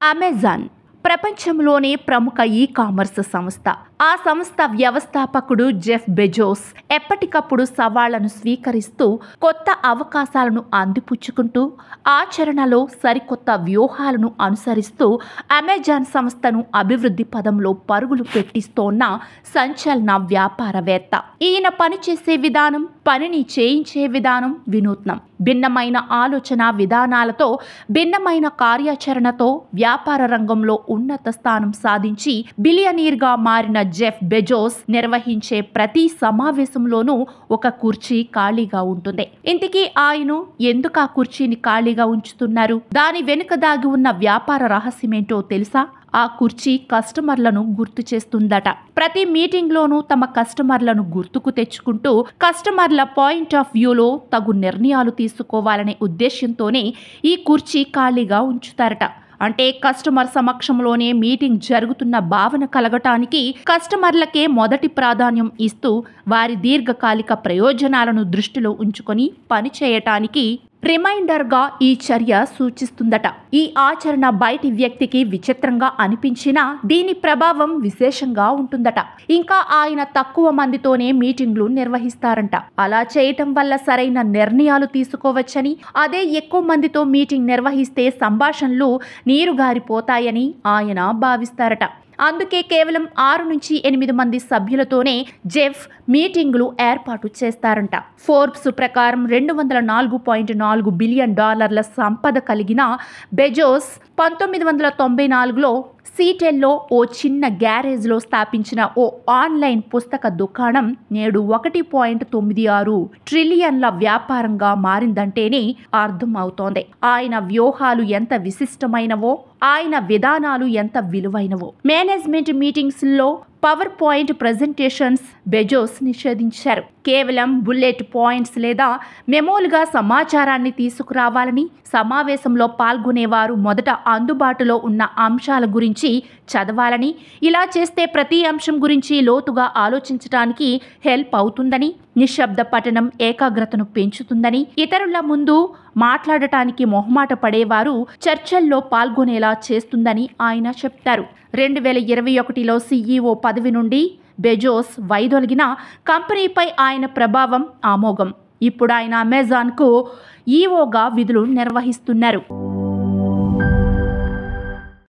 Amazon ప్రపంచంలోనే ప్రముఖ e commerce సంస్థ. ఆ సంస్థ వ్యవస్థాపకుడు జెఫ్ బెజోస్ ఎప్పటికప్పుడు సవాళ్లను స్వీకరిస్తూ కొత్త అవకాశాలను అందిపుచ్చుకుంటూ ఆచరణలో సరికొత్త వ్యూహాలను అనుసరిస్తూ అమెజాన్ సంస్థను అభివృద్ధి పదంలో పరుగులు పెట్టిస్తోన్న సంచలన వ్యాపారవేత్త. ఈయన పనిచేసే విధానం, పనిని చేయించే విధానం వినూత్నం. భిన్నమైన ఆలోచన విధానాలతో, భిన్నమైన కార్యాచరణతో వ్యాపార రంగంలో ఉన్నత స్థానం సాధించి బిలియనీర్గా మారిన జెఫ్ బెజోస్ నిర్వహించే ప్రతి సమావేశంలోనూ ఒక కుర్చీ ఖాళీగా ఉంటుంది. ఇంతకీ ఆయన ఎందుకు ఆ కుర్చీని ఖాళీగా ఉంచుతున్నారు? దాని వెనుక దాగి ఉన్న వ్యాపార రహస్యమేంటో తెలుసా? ఆ కుర్చీ కస్టమర్లను గుర్తు చేస్తుందట. ప్రతి మీటింగ్లోనూ తమ కస్టమర్లను గుర్తుకు తెచ్చుకుంటూ కస్టమర్ల పాయింట్ ఆఫ్ వ్యూలో తగు నిర్ణయాలు తీసుకోవాలనే ఉద్దేశంతోనే ఈ కుర్చీ ఖాళీగా ఉంచుతారట. అంటే కస్టమర్ సమక్షంలోనే మీటింగ్ జరుగుతున్న భావన కలగటానికి కస్టమర్లకే మొదటి ప్రాధాన్యం ఇస్తూ వారి దీర్ఘకాలిక ప్రయోజనాలను దృష్టిలో ఉంచుకొని పనిచేయటానికి రిమైండర్గా ఈ చర్య సూచిస్తుందట. ఈ ఆచరణ బయటి వ్యక్తికి విచిత్రంగా అనిపించినా దీని ప్రభావం విశేషంగా ఉంటుందట. ఇంకా ఆయన తక్కువ మందితోనే మీటింగ్లు నిర్వహిస్తారంట. అలా చేయటం వల్ల సరైన నిర్ణయాలు తీసుకోవచ్చని, అదే ఎక్కువ మందితో మీటింగ్ నిర్వహిస్తే సంభాషణలు నీరుగారిపోతాయని ఆయన భావిస్తారట. అందుకే కేవలం 6 నుంచి 8 మంది సభ్యులతోనే జెఫ్ మీటింగులు ఏర్పాటు చేస్తారంట. ఫోర్బ్స్ ప్రకారం $204.4 బిలియన్ సంపద కలిగిన బెజోస్ 1994లో సీటెల్లో ఓ చిన్న గ్యారేజ్లో స్థాపించిన ఓ ఆన్లైన్ పుస్తక దుకాణం నేడు $1.96 ట్రిలియన్ల వ్యాపారంగా మారిందంటేనే అర్థం అవుతోంది. ఆయన వ్యూహాలు ఎంత విశిష్టమైనవో, ఆయన విధానాలు ఎంత విలువైనవో. మేనేజ్మెంట్ మీటింగ్స్లో పవర్ పాయింట్ ప్రెజెంటేషన్స్ బెజోస్ నిషేధించారు. కేవలం బుల్లెట్ పాయింట్స్ లేదా మెమోలుగా సమాచారాన్ని తీసుకురావాలని, సమావేశంలో పాల్గొనేవారు మొదట అందుబాటులో ఉన్న అంశాల గురించి చదవాలని, ఇలా చేస్తే ప్రతి అంశం గురించి లోతుగా ఆలోచించడానికి హెల్ప్ అవుతుందని, నిశ్శబ్ద పఠనం ఏకాగ్రతను పెంచుతుందని, ఇతరుల ముందు మాట్లాడటానికి మొహమాట పడేవారు చర్చల్లో పాల్గొనేలా చేస్తుందని ఆయన చెప్తారు. 2021లో CEO పదవి నుండి బెజోస్ వైదొలిగిన కంపెనీపై ఆయన ప్రభావం అమోఘం. ఇప్పుడు ఆయన అమెజాన్కు EOగా విధులు నిర్వహిస్తున్నారు.